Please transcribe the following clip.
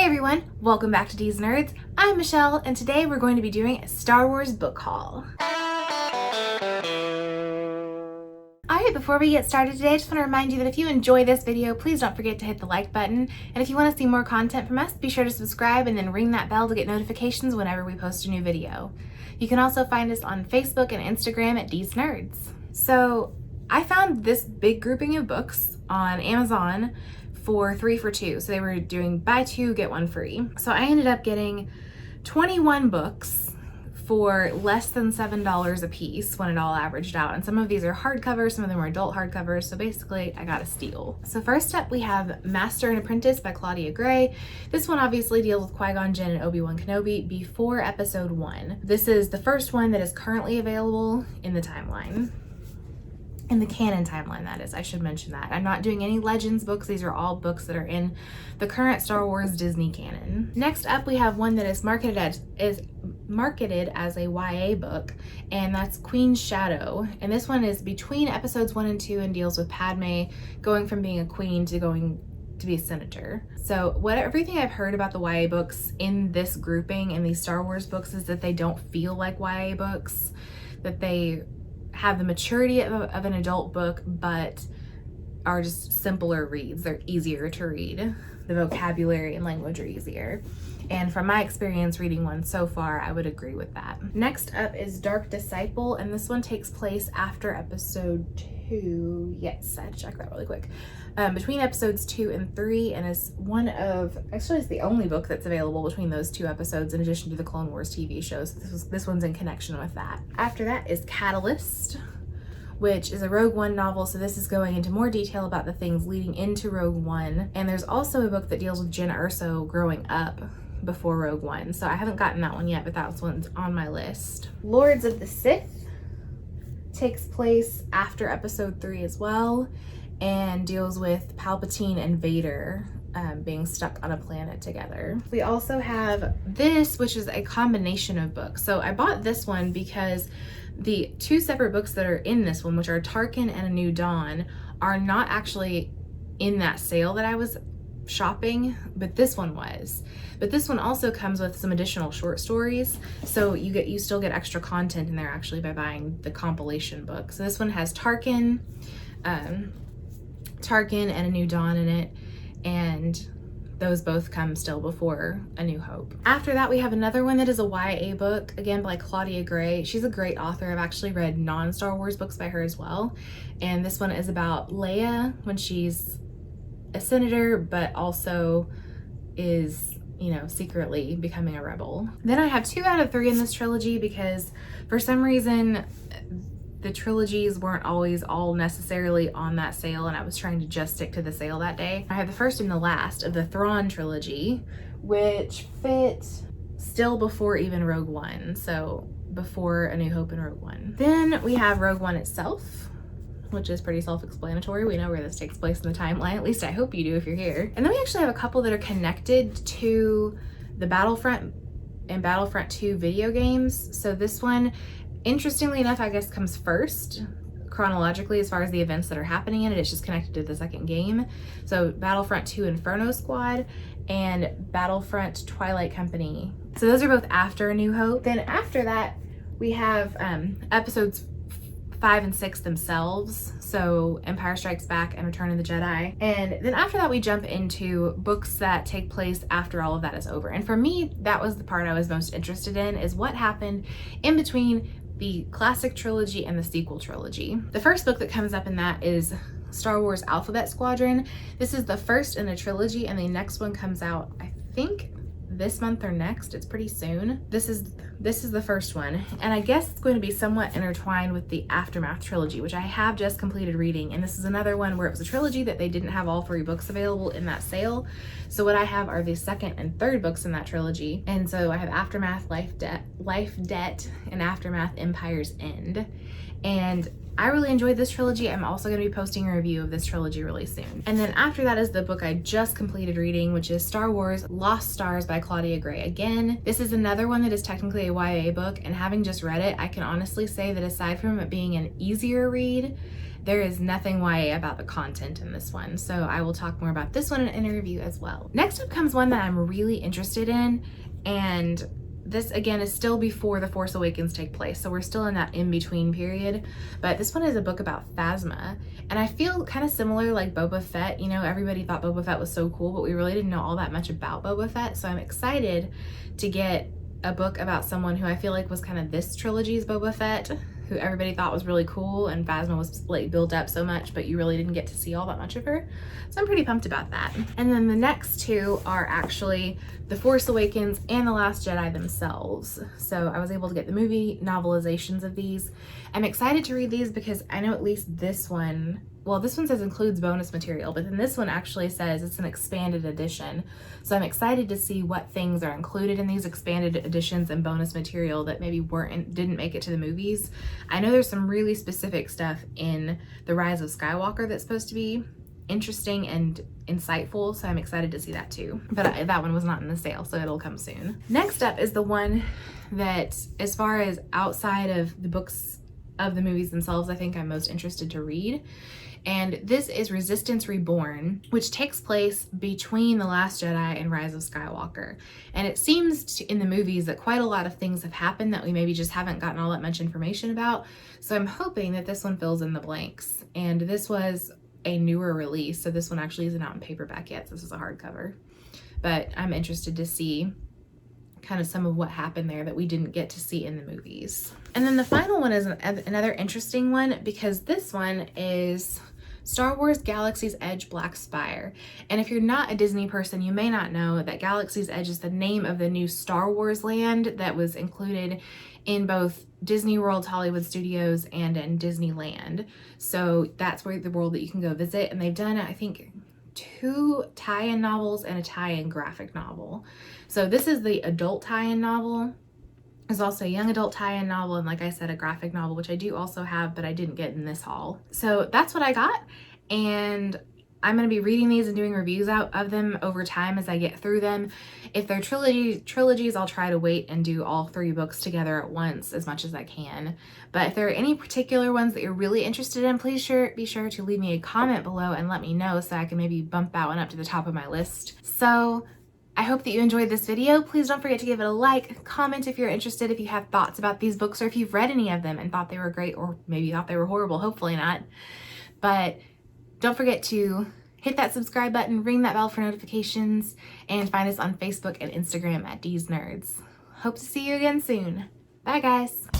everyone, welcome back to Dees Nerds. I'm Michelle, and today we're going to be doing a Star Wars book haul. Alright, before we get started today, I just want to remind you that if you enjoy this video, please don't forget to hit the like button. And if you want to see more content from us, be sure to subscribe and then ring that bell to get notifications whenever we post a new video. You can also find us on Facebook and Instagram at Dees Nerds. So, I found this big grouping of books on Amazon for 3 for 2. So they were doing buy 2, get 1 free. So I ended up getting 21 books for less than $7 a piece when it all averaged out. And some of these are hardcovers, some of them are adult hardcovers. So basically I got a steal. So first up we have Master and Apprentice by Claudia Gray. This one obviously deals with Qui-Gon Jinn and Obi-Wan Kenobi before episode 1. This is the first one that is currently available in the timeline. In the canon timeline, that is. I should mention that. I'm not doing any Legends books. These are all books that are in the current Star Wars Disney canon. Next up, we have one that is marketed as a YA book, and that's Queen's Shadow. And this one is between episodes 1 and 2 and deals with Padme going from being a queen to going to be a senator. So everything I've heard about the YA books in this grouping in these Star Wars books is that they don't feel like YA books, that they have the maturity of an adult book, but are just simpler reads. They're easier to read. The vocabulary and language are easier. And from my experience reading one so far, I would agree with that. Next up is Dark Disciple, and this one takes place after episode 2. Yes, I had to check that really quick. Between episodes 2 and 3, and is one of, actually it's the only book that's available between those 2 episodes in addition to the Clone Wars TV shows. This one's in connection with that. After that is Catalyst, which is a Rogue One novel, so this is going into more detail about the things leading into Rogue One. And there's also a book that deals with Jyn Erso growing up before Rogue One, so I haven't gotten that one yet, but that one's on my list. Lords of the Sith takes place after episode 3 as well, and deals with Palpatine and Vader being stuck on a planet together. We also have this, which is a combination of books. So I bought this one because the 2 separate books that are in this one, which are Tarkin and A New Dawn, are not actually in that sale that I was shopping, but this one was. But this one also comes with some additional short stories, so you still get extra content in there actually by buying the compilation book. So this one has Tarkin and A New Dawn in it, and those both come still before A New Hope. After that, we have another one that is a YA book, again by Claudia Gray. She's a great author. I've actually read non-Star Wars books by her as well. And this one is about Leia when she's a senator, but also is, you know, secretly becoming a rebel. Then I have 2 out of 3 in this trilogy because for some reason the trilogies weren't always all necessarily on that sale, and I was trying to just stick to the sale that day. I have the first and the last of the Thrawn trilogy, which fit still before even Rogue One, so before A New Hope and Rogue One. Then we have Rogue One itself, which is pretty self-explanatory. We know where this takes place in the timeline. At least I hope you do if you're here. And then we actually have a couple that are connected to the Battlefront and Battlefront 2 video games. So this one, interestingly enough, I guess comes first chronologically as far as the events that are happening in it. It's just connected to the second game. So Battlefront 2 Inferno Squad and Battlefront Twilight Company. So those are both after A New Hope. Then after that, we have episodes 5 and 6 themselves, so Empire Strikes Back and Return of the Jedi. And then after that we jump into books that take place after all of that is over. And for me, that was the part I was most interested in, is what happened in between the classic trilogy and the sequel trilogy. The first book that comes up in that is Star Wars Alphabet Squadron. This is the first in a trilogy, and the next one comes out, I think, this month or next. It's pretty soon. This is the first one, and I guess it's going to be somewhat intertwined with the Aftermath trilogy, which I have just completed reading. And this is another one where it was a trilogy that they didn't have all 3 books available in that sale. So what I have are the 2nd and 3rd books in that trilogy. And so I have Aftermath, Life Debt, and Aftermath, Empire's End. And I really enjoyed this trilogy. I'm also going to be posting a review of this trilogy really soon. And then after that is the book I just completed reading, which is Star Wars Lost Stars by Claudia Gray. Again, this is another one that is technically a YA book, and having just read it, I can honestly say that aside from it being an easier read there is nothing YA about the content in this one. So I will talk more about this one in a review as well. Next up comes one that I'm really interested in, and this again is still before The Force Awakens take place, so we're still in that in-between period. But this one is a book about Phasma, and I feel kind of similar like Boba Fett. You know, everybody thought Boba Fett was so cool, but we really didn't know all that much about Boba Fett, so I'm excited to get a book about someone who I feel like was kind of this trilogy's Boba Fett, who everybody thought was really cool, and Phasma was like built up so much, but you really didn't get to see all that much of her. So I'm pretty pumped about that. And then the next two are actually The Force Awakens and The Last Jedi themselves. So I was able to get the movie novelizations of these. I'm excited to read these because I know at least this one, well, this one says includes bonus material, but then this one actually says it's an expanded edition. So I'm excited to see what things are included in these expanded editions and bonus material that maybe didn't make it to the movies. I know there's some really specific stuff in The Rise of Skywalker that's supposed to be interesting and insightful, so I'm excited to see that too. But that one was not in the sale, so it'll come soon. Next up is the one that, as far as outside of the books of the movies themselves, I think I'm most interested to read. And this is Resistance Reborn, which takes place between The Last Jedi and Rise of Skywalker. And it seems in the movies that quite a lot of things have happened that we maybe just haven't gotten all that much information about. So I'm hoping that this one fills in the blanks. And this was a newer release, so this one actually isn't out in paperback yet. So this is a hardcover. But I'm interested to see kind of some of what happened there that we didn't get to see in the movies. And then the final one is another interesting one, because this one is Star Wars Galaxy's Edge Black Spire. And if you're not a Disney person, you may not know that Galaxy's Edge is the name of the new Star Wars land that was included in both Disney World's Hollywood Studios and in Disneyland. So that's where the world that you can go visit. And they've done, I think, 2 tie-in novels and a tie-in graphic novel. So this is the adult tie-in novel. There's also a young adult tie-in novel, and like I said, a graphic novel, which I do also have, but I didn't get in this haul. So that's what I got, and I'm going to be reading these and doing reviews out of them over time as I get through them. If they're trilogies, I'll try to wait and do all 3 books together at once as much as I can. But if there are any particular ones that you're really interested in, please be sure to leave me a comment below and let me know so I can maybe bump that one up to the top of my list. So I hope that you enjoyed this video. Please don't forget to give it a like, comment if you're interested, if you have thoughts about these books, or if you've read any of them and thought they were great, or maybe thought they were horrible, hopefully not. But don't forget to hit that subscribe button, ring that bell for notifications, and find us on Facebook and Instagram at Dees Nerds. Hope to see you again soon. Bye guys.